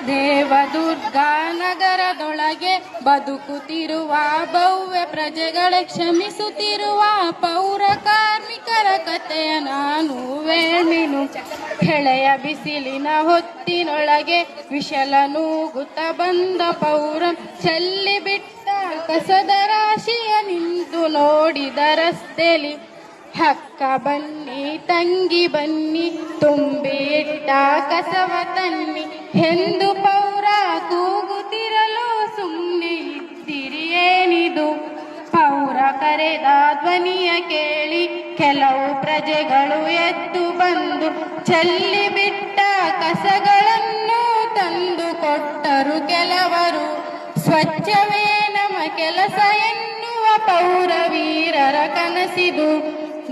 ದೇವದುರ್ಗಾ ನಗರದೊಳಗೆ ಬದುಕುತ್ತಿರುವ ಭವ್ಯ ಪ್ರಜೆಗಳೇ ಕ್ಷಮಿಸುತ್ತಿರುವ ಪೌರ ಕಾರ್ಮಿಕರ ಕಥೆಯ ನಾನು ವೇಳ್ಮಿನು. ಹೆಳೆಯ ಬಿಸಿಲಿನ ಹೊತ್ತಿನೊಳಗೆ ವಿಷಲ ನೂಗುತ್ತ ಬಂದ ಪೌರ ಚೆಲ್ಲಿ ಬಿಟ್ಟ ಕಸದ ರಾಶಿಯ ನಿಂತು ನೋಡಿದ ರಸ್ತೆಲಿ ಹಕ್ಕ ಬನ್ನಿ ತಂಗಿ ಬನ್ನಿ ತುಂಬಿ ಇಟ್ಟ ಕಸವ ತನ್ನಿ ಎಂದು ಪೌರ ಕೂಗುತ್ತಿರಲು ಸುಮ್ಮನೆ ಇದ್ದಿರಿ ಏನಿದು. ಪೌರ ಕರೆದ ಧ್ವನಿಯ ಕೇಳಿ ಕೆಲವು ಪ್ರಜೆಗಳು ಎದ್ದು ಬಂದು ಚೆಲ್ಲಿ ಬಿಟ್ಟ ಕಸಗಳನ್ನು ತಂದು ಕೊಟ್ಟರು ಕೆಲವರು. ಸ್ವಚ್ಛವೇ ನಮ್ಮ ಕೆಲಸ ಎನ್ನುವ ಪೌರ ವೀರರ ಕನಸಿದು.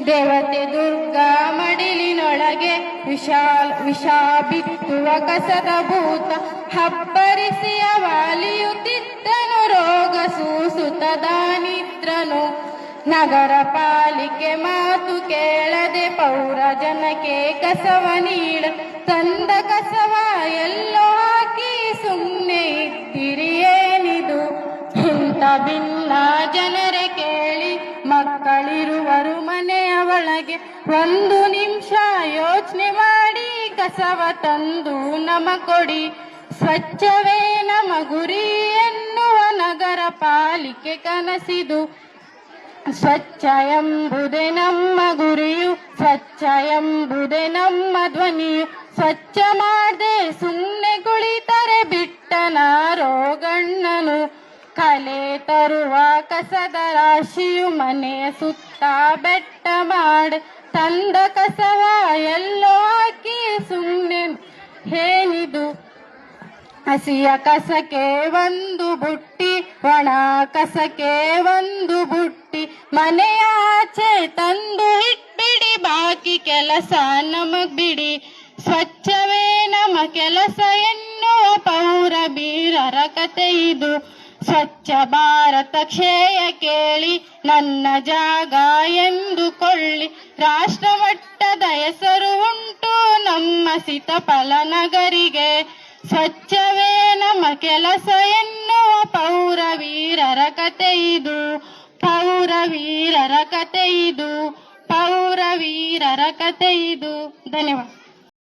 ದೇವತೆ ದುರ್ಗಾ ಮಡಿಲಿನೊಳಗೆ ವಿಷ ಬಿತ್ತುವ ಕಸದ ಭೂತ ಹಬ್ಬರಿಸಿ ವಾಲಿಯುತ್ತಿದ್ದನು ರೋಗ ಸೂಸುತ್ತ ದಾನಿದ್ರನು. ನಗರ ಪಾಲಿಕೆ ಮಾತು ಕೇಳದೆ ಪೌರ ಜನಕ್ಕೆ ಕಸವ ನೀಡ ತಂದ ಕಸವ ಎಲ್ಲೋ ಹಾಕಿ ಸುಮ್ಮನೆ ಇದ್ದಿರಿ ಏನಿದು. ಇಂಥ ಭಿನ್ನ ಜನರೇ ಕೇಳಿ ಮಕ್ಕಳಿರುವರು ಮನೆಯ ಒಳಗೆ ಒಂದು ನಿಮಿಷ ಯೋಚನೆ ಮಾಡಿ ಕಸವ ತಂದು ನಮ ಕೊಡಿ. ಸ್ವಚ್ಛವೇ ನಮ್ಮ ಗುರಿ ಎನ್ನುವ ನಗರ ಪಾಲಿಕೆ ಕನಸಿದು. ಸ್ವಚ್ಛ ಎಂಬುದೇ ನಮ್ಮ ಗುರಿಯು, ಸ್ವಚ್ಛ ಎಂಬುದೇ ನಮ್ಮ ಧ್ವನಿಯು. ಸ್ವಚ್ಛ ಮಾಡದೆ ಸುಮ್ಮನೆ ಕುಳಿತರೆ ಬಿಟ್ಟನಾರೋ ಗಣ್ಣನು. ಕಲೆ ತರುವ ಕಸದ ರಾಶಿಯು ಮನೆಯ ಸುತ್ತ ಬೆಟ್ಟ ಮಾಡಿ ತಂದ ಕಸವ ಎಲ್ಲೋ ಹಾಕಿ ಸುಮ್ಮನೆ ಏನಿದು. ಹಸಿಯ ಕಸಕ್ಕೆ ಒಂದು ಬುಟ್ಟಿ, ಒಣ ಕಸಕ್ಕೆ ಒಂದು ಬುಟ್ಟಿ, ಮನೆಯ ಆಚೆ ತಂದು ಇಟ್ಬಿಡಿ, ಬಾಕಿ ಕೆಲಸ ನಮಗ್ ಬಿಡಿ. ಸ್ವಚ್ಛವೇ ನಮ್ಮ ಕೆಲಸ ಎನ್ನುವ ಪೌರ ವೀರರ ಕತೆ ಇದು. ಸ್ವಚ್ಛ ಭಾರತ ಕ್ಷೇಯ ಕೇಳಿ ನನ್ನ ಜಾಗ ಎಂದುಕೊಳ್ಳಿ. ರಾಷ್ಟ್ರ ಮಟ್ಟದ ಹೆಸರು ಉಂಟು ನಮ್ಮ ಸಿತಫಲ ನಗರಿಗೆ. ಸ್ವಚ್ಛವೇ ನಮ್ಮ ಕೆಲಸ ಎನ್ನುವ ಪೌರ ವೀರರ ಕತೆ ಇದು. ಪೌರ ವೀರರ ಕತೆ ಇದು. ಪೌರ ವೀರರ ಕತೆ ಇದು. ಧನ್ಯವಾದ.